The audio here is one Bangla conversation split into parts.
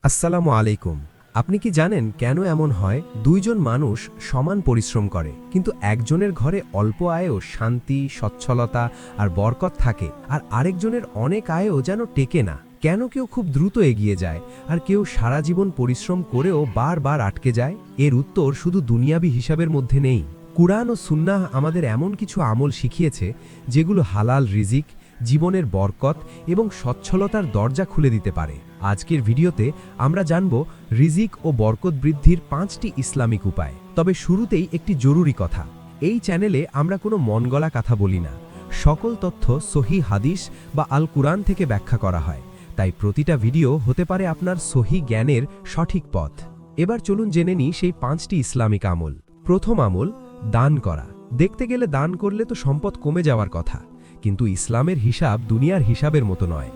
আসসালামু আলাইকুম। আপনি কি জানেন কেন এমন হয় দুইজন মানুষ সমান পরিশ্রম করে কিন্তু একজনের ঘরে অল্প আয়েও শান্তি, সচ্ছলতা আর বরকত থাকে আর আরেকজনের অনেক আয়েও যেন টেকে না? কেন কেউ খুব দ্রুত এগিয়ে যায় আর কেউ সারা জীবন পরিশ্রম করেও বারবার আটকে যায়? এর উত্তর শুধু দুনিয়াবি হিসাবের মধ্যে নেই। কুরআন ও সুন্নাহ আমাদের এমন কিছু আমল শিখিয়েছে যেগুলো হালাল রিজিক, জীবনের বরকত এবং সচ্ছলতার দরজা খুলে দিতে পারে। আজকের ভিডিওতে আমরা জানব রিজিক ও বরকত বৃদ্ধির 5টি ইসলামিক উপায়। তবে শুরুতেই একটি জরুরি কথা, এই চ্যানেলে আমরা কোনো মনগড়া কথা বলি না। সকল তথ্য সহিহ হাদিস বা আল কুরআন থেকে ব্যাখ্যা করা হয়, তাই প্রতিটা ভিডিও হতে পারে আপনার সহিহ জ্ঞানের সঠিক পথ। এবার চলুন জেনে নিই সেই 5টি ইসলামিক আমল। প্রথম আমল, দান করা। দেখতে গেলে দান করলে তো সম্পদ কমে যাওয়ার কথা, কিন্তু ইসলামের হিসাব দুনিয়ার হিসাবের মতো নয়।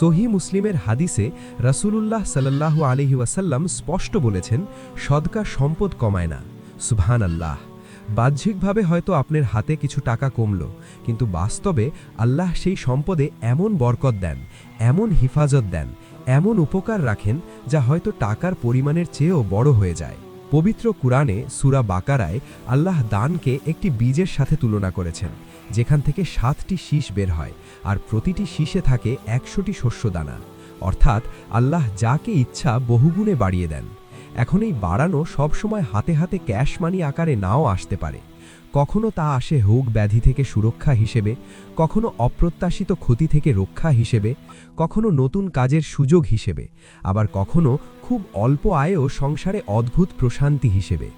সহিহ মুসলিমের হাদিসে রাসূলুল্লাহ সাল্লাল্লাহু আলাইহি ওয়াসাল্লাম স্পষ্ট বলেছেন, সদকা সম্পদ কমায় না। সুবহানাল্লাহ। বাহ্যিকভাবে হয়তো আপনার হাতে কিছু টাকা কমল, কিন্তু বাস্তবে আল্লাহ সেই সম্পদে এমন বরকত দেন, এমন হিফাজত দেন, এমন উপকার রাখেন যা হয়তো টাকার পরিমাণের চেয়েও বড় হয়ে যায়। পবিত্র কুরআনে সূরা বাকারায় আল্লাহ দানকে একটি বীজের সাথে তুলনা করেছেন, যেখান থেকে 7টি শীষ বের হয় আর প্রতিটি শীষে থাকে 100টি শস্যদানা। অর্থাৎ আল্লাহ যাকে ইচ্ছা বহুগুণে বাড়িয়ে দেন। এখন এই বাড়ানো সবসময় হাতে হাতে ক্যাশ মানি আকারে নাও আসতে পারে। কখনো তা আসে রোগ ব্যাধি থেকে সুরক্ষা হিসেবে, কখনো অপ্রত্যাশিত ক্ষতি থেকে রক্ষা হিসেবে, কখনো নতুন কাজের সুযোগ হিসেবে, আবার কখনো খুব অল্প আয়েও সংসারে অদ্ভুত প্রশান্তি হিসেবে।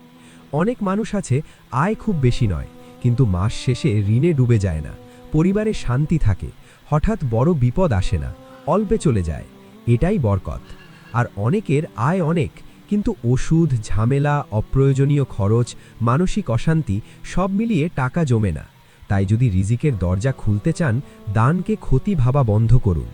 অনেক মানুষ আছে, আয় খুব বেশি নয়, কিন্তু মাস শেষে ঋণে ডুবে যায় না, পরিবারে শান্তি থাকে, হঠাৎ বড় বিপদ আসে না, অল্পে চলে যায়। এটাই বরকত। আর অনেকের আয় অনেক, কিন্তু ওষুধ, ঝামেলা, অপ্রয়োজনীয় খরচ, মানসিক অশান্তি সব মিলিয়ে টাকা জমে না। তাই যদি রিজিকের দরজা খুলতে চান, দানকে ক্ষতি ভাবা বন্ধ করুন।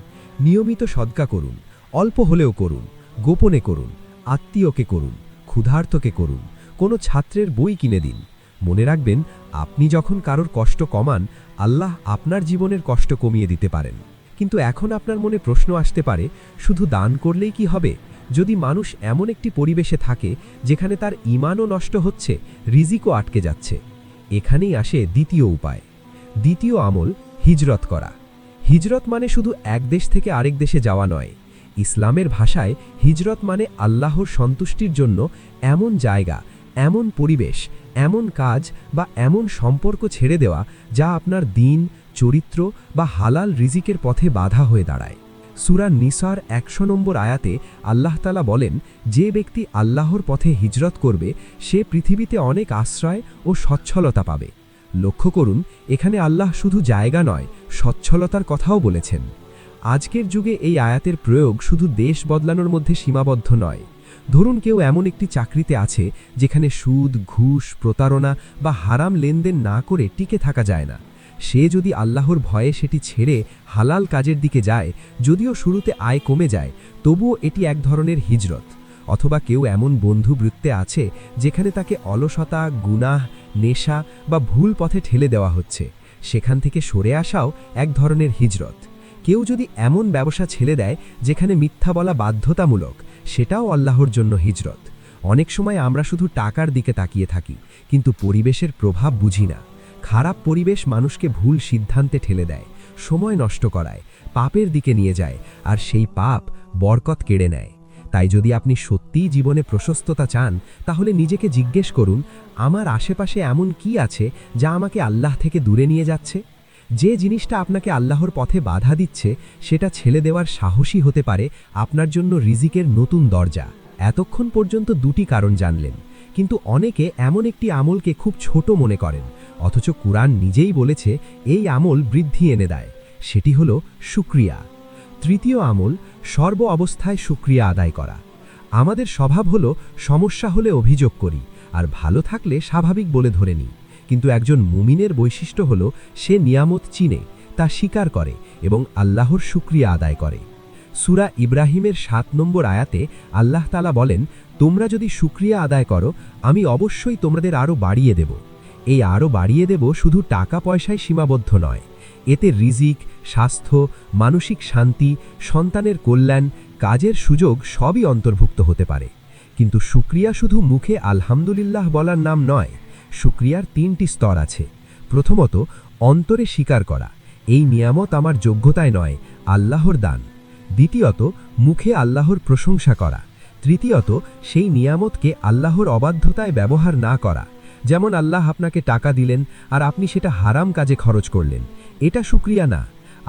নিয়মিত সদকা করুন, অল্প হলেও করুন, গোপনে করুন, আত্মীয়কে করুন, ক্ষুধার্তকে করুন, কোনো ছাত্রের বই কিনে দিন। মনে রাখবেন, আপনি যখন কারোর কষ্ট কমান, আল্লাহ আপনার জীবনের কষ্ট কমিয়ে দিতে পারেন। কিন্তু এখন আপনার মনে প্রশ্ন আসতে পারে, শুধু দান করলেই কি হবে? যদি মানুষ এমন একটি পরিবেশে থাকে যেখানে তার ঈমানও নষ্ট হচ্ছে, রিজিকও আটকে যাচ্ছে, এখানেই আসে দ্বিতীয় উপায়। দ্বিতীয় আমল, হিজরত করা। হিজরত মানে শুধু এক দেশ থেকে আরেক দেশে যাওয়া নয়। ইসলামের ভাষায় হিজরত মানে আল্লাহর সন্তুষ্টির জন্য এমন জায়গা, এমন পরিবেশ, এমন কাজ বা এমন সম্পর্ক ছেড়ে দেওয়া যা আপনার দিন, চরিত্র বা হালাল রিজিকের পথে বাধা হয়ে দাঁড়ায়। সূরা নিসার 100 নম্বর আয়াতে আল্লাহ তাআলা বলেন, যে ব্যক্তি আল্লাহর পথে হিজরত করবে সে পৃথিবীতে অনেক আশ্রয় ও সচ্ছলতা পাবে। লক্ষ্য করুন, এখানে আল্লাহ শুধু জায়গা নয়, সচ্ছলতার কথাও বলেছেন। আজকের যুগে এই আয়াতের প্রয়োগ শুধু দেশ বদলানোর মধ্যে সীমাবদ্ধ নয়। ধরুন কেউ এমন একটি চাকরিতে আছে যেখানে সুদ, ঘুষ, প্রতারণা বা হারাম লেনদেন না করে টিকে থাকা যায় না। সে যদি আল্লাহর ভয়ে সেটি ছেড়ে হালাল কাজের দিকে যায়, যদিও শুরুতে আয় কমে যায়, তবুও এটি এক ধরনের হিজরত। অথবা কেউ এমন বন্ধুবৃত্তে আছে যেখানে তাকে অলসতা, গুনাহ, নেশা বা ভুল পথে ঠেলে দেওয়া হচ্ছে, সেখান থেকে সরে আসাও এক ধরনের হিজরত। কেউ যদি এমন ব্যবসা ছেড়ে দেয় যেখানে মিথ্যা বলা বাধ্যতামূলক, সেটাও আল্লাহর জন্য হিজরত। অনেক সময় আমরা শুধু টাকার দিকে তাকিয়ে থাকি, কিন্তু পরিবেশের প্রভাব বুঝি না। খারাপ পরিবেশ মানুষকে ভুল সিদ্ধান্তে ঠেলে দেয়, সময় নষ্ট করায়, পাপের দিকে নিয়ে যায়, আর সেই পাপ বরকত কেড়ে নেয়। তাই যদি আপনি সত্যিই জীবনে প্রশস্ততা চান, তাহলে নিজেকে জিজ্ঞেস করুন, আমার আশেপাশে এমন কি আছে যা আমাকে আল্লাহ থেকে দূরে নিয়ে যাচ্ছে? যে জিনিসটা আপনাকে আল্লাহর পথে বাধা দিচ্ছে, সেটা ছেড়ে দেওয়ার সাহসী হতে পারে আপনার জন্য রিজিকের নতুন দরজা। এতক্ষণ পর্যন্ত দুটি কারণ জানলেন, কিন্তু অনেকে এমন একটি আমলকে খুব ছোট মনে করেন, অথচ কুরআন নিজেই বলেছে এই আমল বৃদ্ধি এনে দেয়। সেটি হলো শুকরিয়া। তৃতীয় আমল, সর্ব অবস্থায় শুকরিয়া আদায় করা। আমাদের স্বভাব হলো সমস্যা হলে অভিযোগ করি, আর ভালো থাকলে স্বাভাবিক বলে ধরে নিই। কিন্তু একজন মুমিনের বৈশিষ্ট্য হলো সে নিয়ামত চিনে, তা স্বীকার করে এবং আল্লাহর শুকরিয়া আদায় করে। সূরা ইব্রাহিমের 7 নম্বর আয়াতে আল্লাহ তাআলা বলেন, তোমরা যদি শুকরিয়া আদায় করো, আমি অবশ্যই তোমাদের আরও বাড়িয়ে দেব। এই আরও বাড়িয়ে দেব শুধু টাকা পয়সায় সীমাবদ্ধ নয়। এতে রিজিক, স্বাস্থ্য, মানসিক শান্তি, সন্তানের কল্যাণ, কাজের সুযোগ সবই অন্তর্ভুক্ত হতে পারে। কিন্তু শুকরিয়া শুধু মুখে আলহামদুলিল্লাহ বলার নাম নয়। শুকরিয়ার 3টি স্তর আছে। প্রথমত, অন্তরে স্বীকার করা, এই নিয়ামত আমার যোগ্যতায় নয়, আল্লাহর দান। দ্বিতীয়ত, মুখে আল্লাহর প্রশংসা করা। তৃতীয়ত, সেই নিয়ামতকে আল্লাহর অবাধ্যতায় ব্যবহার না করা। যেমন আল্লাহ আপনাকে টাকা দিলেন আর আপনি সেটা হারাম কাজে খরচ করলেন, এটা শুকরিয়া না।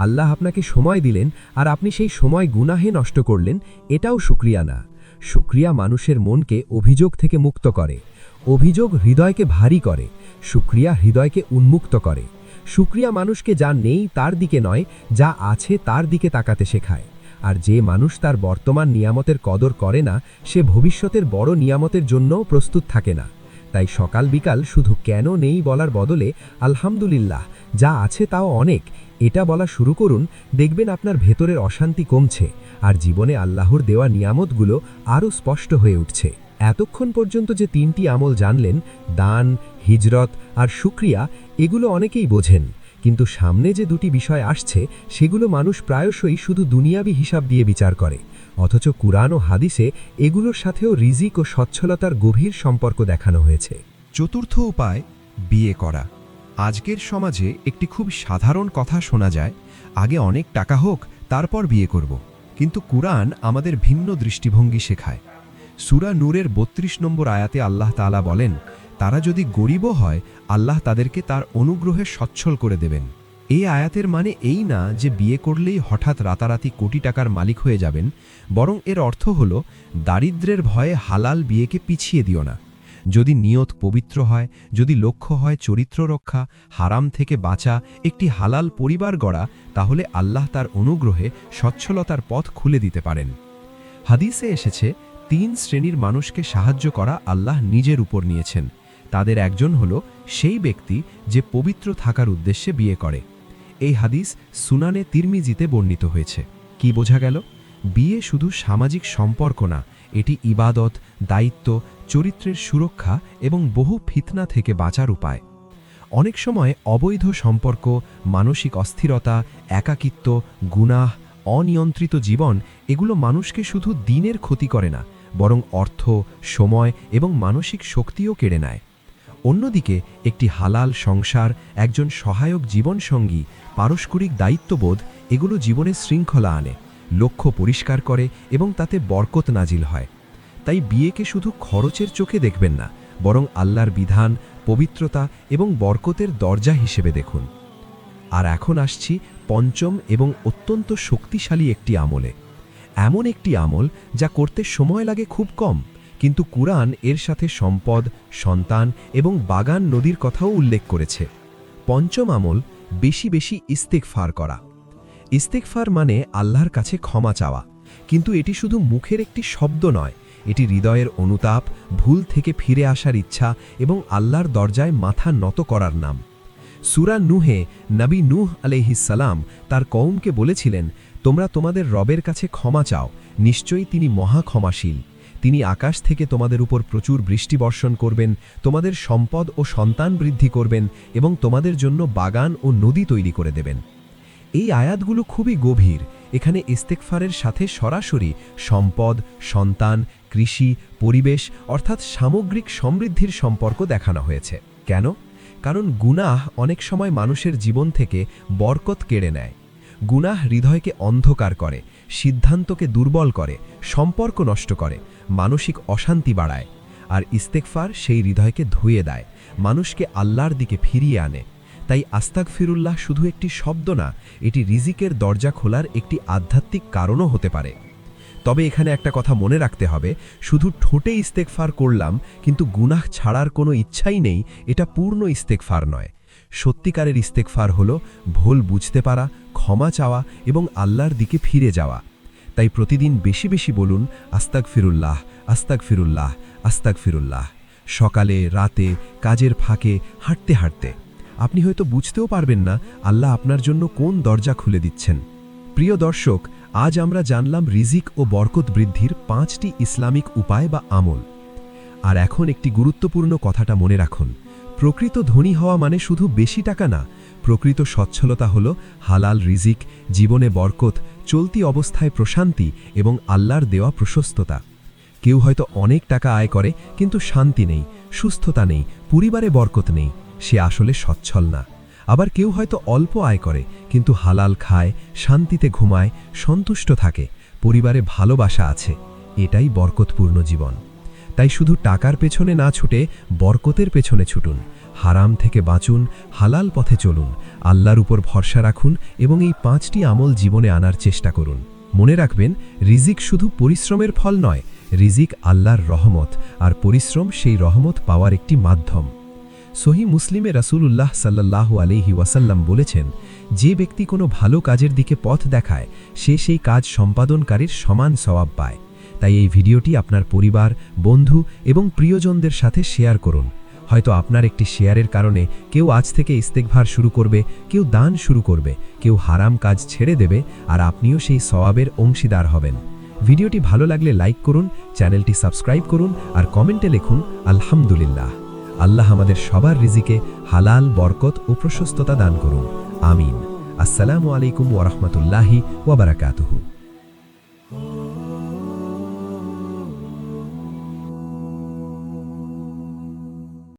আল্লাহ আপনাকে সময় দিলেন আর আপনি সেই সময় গুনাহে নষ্ট করলেন, এটাও শুকরিয়া না। শুকরিয়া মানুষের মনকে অভিযোগ থেকে মুক্ত করে। অভিযোগ হৃদয়কে ভারী করে, শুকরিয়া হৃদয়কে উন্মুক্ত করে। শুকরিয়া মানুষকে যা নেই তার দিকে নয়, যা আছে তার দিকে তাকাতে শেখায়। আর যে মানুষ তার বর্তমান নিয়ামতের কদর করে না, সে ভবিষ্যতের বড় নিয়ামতের জন্যও প্রস্তুত থাকে না। তাই সকাল বিকাল শুধু কেন নেই বলার বদলে আলহামদুলিল্লাহ, যা আছে তাও অনেক, এটা বলা শুরু করুন। দেখবেন আপনার ভেতরের অশান্তি কমছে আর জীবনে আল্লাহর দেওয়া নিয়ামতগুলো আরও স্পষ্ট হয়ে উঠছে। এতক্ষণ পর্যন্ত যে 3টি আমল জানলেন, দান, হিজরত আর শুকরিয়া, এগুলো অনেকেই বোঝেন। কিন্তু সামনে যে 2টি বিষয় আসছে, সেগুলো মানুষ প্রায়শই শুধু দুনিয়াবি হিসাব দিয়ে বিচার করে। অথচ কুরআন ও হাদিসে এগুলোর সাথেও রিজিক ও সচ্ছলতার গভীর সম্পর্ক দেখানো হয়েছে। চতুর্থ উপায়, বিয়ে করা। আজকের সমাজে একটি খুব সাধারণ কথা শোনা যায়, আগে অনেক টাকা হোক তারপর বিয়ে করব। কিন্তু কুরআন আমাদের ভিন্ন দৃষ্টিভঙ্গি শেখায়। সূরা নূরের 32 নম্বর আয়াতে আল্লাহ তাআলা বলেন, তারা যদি গরিবও হয়, আল্লাহ তাদেরকে তার অনুগ্রহে সচ্ছল করে দেবেন। এই আয়াতের মানে এই না যে বিয়ে করলেই হঠাৎ রাতারাতি কোটি টাকার মালিক হয়ে যাবেন, বরং এর অর্থ হল দারিদ্র্যের ভয়ে হালাল বিয়েকে পিছিয়ে দিও না। যদি নিয়ত পবিত্র হয়, যদি লক্ষ্য হয় চরিত্র রক্ষা, হারাম থেকে বাঁচা, একটি হালাল পরিবার গড়া, তাহলে আল্লাহ তার অনুগ্রহে সচ্ছলতার পথ খুলে দিতে পারেন। হাদিসে এসেছে, 3 শ্রেণীর মানুষকে সাহায্য করা আল্লাহ নিজের উপর নিয়েছেন। তাদের একজন হল সেই ব্যক্তি যে পবিত্র থাকার উদ্দেশ্যে বিয়ে করে। এই হাদিস সুনানে তিরমিজিতে বর্ণিত হয়েছে। কি বোঝা গেল? বিয়ে শুধু সামাজিক সম্পর্ক না, এটি ইবাদত, দায়িত্ব, চরিত্রের সুরক্ষা এবং বহু ফিতনা থেকে বাঁচার উপায়। অনেক সময় অবৈধ সম্পর্ক, মানসিক অস্থিরতা, একাকিত্ব, গুনাহ, অনিয়ন্ত্রিত জীবন, এগুলো মানুষকে শুধু দিনের ক্ষতি করে না, বরং অর্থ, সময় এবং মানসিক শক্তিও কেড়ে নেয়। অন্যদিকে একটি হালাল সংসার, একজন সহায়ক জীবনসঙ্গী, পারস্পরিক দায়িত্ববোধ, এগুলো জীবনে শৃঙ্খলা আনে, লক্ষ্য পরিষ্কার করে এবং তাতে বরকত নাজিল হয়। তাই বিয়েকে শুধু খরচের চোখে দেখবেন না, বরং আল্লাহর বিধান, পবিত্রতা এবং বরকতের দরজা হিসেবে দেখুন। আর এখন আসছি পঞ্চম এবং অত্যন্ত শক্তিশালী একটি আমলে। এমন একটি আমল যা করতে সময় লাগে খুব কম, কিন্তু কুরআন এর সাথে সম্পদ, সন্তান এবং বাগান নদীর কথাও উল্লেখ করেছে। পঞ্চম আমল, বেশি বেশি ইস্তেগফার করা। ইস্তেগফার মানে আল্লাহর কাছে ক্ষমা চাওয়া, কিন্তু এটি শুধু মুখের একটি শব্দ নয়, এটি হৃদয়ের অনুতাপ, ভুল থেকে ফিরে আসার ইচ্ছা এবং আল্লাহর দরজায় মাথা নত করার নাম। সূরা নূহে নবী নূহ আলাইহিস সালাম তার কওমকে বলেছিলেন, তোমরা তোমাদের রবের কাছে ক্ষমা চাও, নিশ্চয়ই তিনি মহা ক্ষমাশীল। তিনি আকাশ থেকে তোমাদের উপর প্রচুর বৃষ্টি বর্ষণ করবেন, তোমাদের সম্পদ ও সন্তান বৃদ্ধি করবেন এবং তোমাদের জন্য বাগান ও নদী তৈরি করে দেবেন। এই আয়াতগুলো খুবই গভীর। এখানে ইস্তেগফারের সাথে সরাসরি সম্পদ, সন্তান, কৃষি, পরিবেশ অর্থাৎ সামগ্রিক সমৃদ্ধির সম্পর্ক দেখানো হয়েছে। কেন? কারণ গুনাহ অনেক সময় মানুষের জীবন থেকে বরকত কেড়ে নেয়। গুনাহ হৃদয়কে অন্ধকার করে, সিদ্ধান্তকে দুর্বল করে, সম্পর্ক নষ্ট করে, মানসিক অশান্তি বাড়ায়। আর ইস্তেগফার সেই হৃদয়কে ধুয়ে দেয়, মানুষকে আল্লাহর দিকে ফিরিয়ে আনে। তাই আস্তাগফিরুল্লাহ শুধু একটি শব্দ না, এটি রিজিকের দরজা খোলার একটি আধ্যাত্মিক কারণও হতে পারে। তবে এখানে একটা কথা মনে রাখতে হবে, শুধু ঠোঁটে ইস্তেগফার করলাম কিন্তু গুনাহ ছাড়ার কোনো ইচ্ছাই নেই, এটা পূর্ণ ইস্তেগফার নয়। সত্যিকারের ইস্তেগফার হলো ভুল বুঝতে পারা, ক্ষমা চাওয়া এবং আল্লাহর দিকে ফিরে যাওয়া। তাই প্রতিদিন বেশি বেশি বলুন, আস্তাগফিরুল্লাহ, আস্তাগফিরুল্লাহ, আস্তাগফিরুল্লাহ। সকালে, রাতে, কাজের ফাঁকে, হাঁটতে হাঁটতে। আপনি হয়তো বুঝতেও পারবেন না আল্লাহ আপনার জন্য কোন দরজা খুলে দিচ্ছেন। প্রিয় দর্শক, আজ আমরা জানলাম রিজিক ও বরকত বৃদ্ধির 5টি ইসলামিক উপায় বা আমল। আর এখন একটি গুরুত্বপূর্ণ কথাটা মনে রাখুন, প্রকৃত ধনী হওয়া মানে শুধু বেশি টাকা না, প্রকৃত সচ্ছলতা হল হালাল রিজিক, জীবনে বরকত, চলতি অবস্থায় প্রশান্তি এবং আল্লাহর দেওয়া প্রশস্ততা। কেউ হয়তো অনেক টাকা আয় করে কিন্তু শান্তি নেই, সুস্থতা নেই, পরিবারে বরকত নেই, সে আসলে সচ্ছল না। আবার কেউ হয়তো অল্প আয় করে কিন্তু হালাল খায়, শান্তিতে ঘুমায়, সন্তুষ্ট থাকে, পরিবারে ভালোবাসা আছে, এটাই বরকতপূর্ণ জীবন। তাই শুধু টাকার পেছনে না ছুটে বরকতের পেছনে ছুটুন, হারাম থেকে বাঁচুন, হালাল পথে চলুন, আল্লাহর উপর ভরসা রাখুন এবং এই 5টি আমল জীবনে আনার চেষ্টা করুন। মনে রাখবেন, রিজিক শুধু পরিশ্রমের ফল নয়, রিজিক আল্লাহর রহমত, আর পরিশ্রম সেই রহমত পাওয়ার একটি মাধ্যম। সহি মুসলিমে রাসূলুল্লাহ সাল্লাল্লাহু আলাইহি ওয়াসাল্লাম বলেছেন, যে ব্যক্তি কোনো ভালো কাজের দিকে পথ দেখায় সে সেই কাজ সম্পাদনকারীর সমান সওয়াব পায়। তাই এই ভিডিওটি আপনার পরিবার, বন্ধু এবং প্রিয়জনদের সাথে শেয়ার করুন। হয়তো আপনার একটি শেয়ারের কারণে কেউ আজ থেকে ইস্তেগফার শুরু করবে, কেউ দান শুরু করবে, কেউ হারাম কাজ ছেড়ে দেবে, আর আপনিও সেই সওয়াবের অংশীদার হবেন। ভিডিওটি ভালো লাগলে লাইক করুন, চ্যানেলটি সাবস্ক্রাইব করুন আর কমেন্টে লিখুন আলহামদুলিল্লাহ। আল্লাহ আমাদের সবার রিজিকে হালাল, বরকত ও প্রশস্ততা দান করুন। আমিন। আসসালামু আলাইকুম ওয়া রাহমাতুল্লাহি ওয়া বারাকাতুহু।